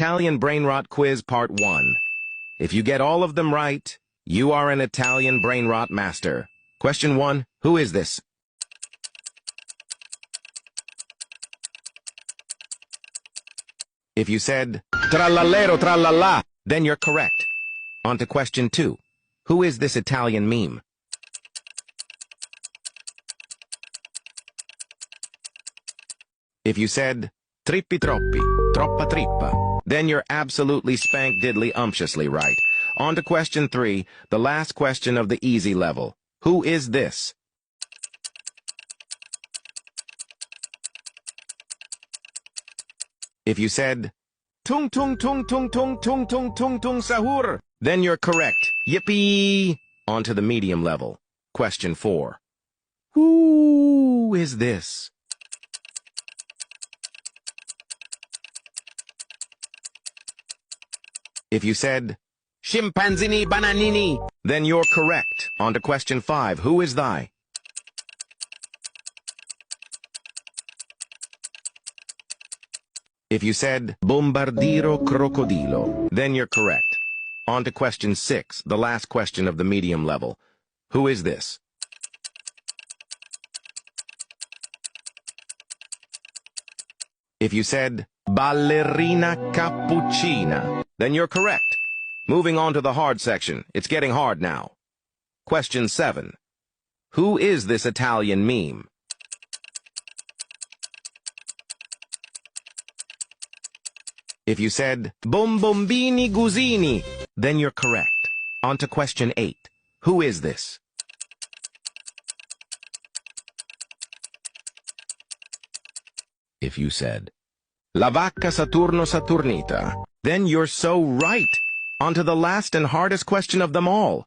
Italian Brainrot Quiz Part 1. If you get all of them right, you are an Italian Brainrot master. Question 1. Who is this? If you said, trallallero trallalla, then you're correct. On to question 2. Who is this Italian meme? If you said, trippi troppi, troppa trippa, then you're absolutely spank-diddly-umptiously right. On to question 3, the last question of the easy level. Who is this? If you said, tung tung tung tung tung tung tung tung tung sahur, then you're correct. Yippee! On to the medium level. Question 4. Who is this? If you said, scimpanzini bananini, then you're correct. On to question 5. Who is thy? If you said, bombardiro crocodilo, then you're correct. On to question 6, the last question of the medium level. Who is this? If you said, ballerina cappuccina, then you're correct. Moving on to the hard section. It's getting hard now. Question 7. Who is this Italian meme? If you said, bombombini gusini, then you're correct. On to question 8. Who is this? If you said, la vacca Saturno Saturnita, then you're so right. On to the last and hardest question of them all.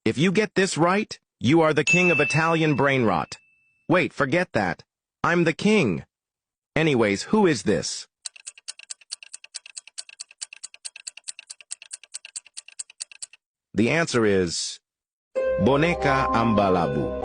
If you get this right, you are the king of Italian Brainrot. Wait, forget that. I'm the king. Anyways, who is this? The answer is Boneca Ambalabu.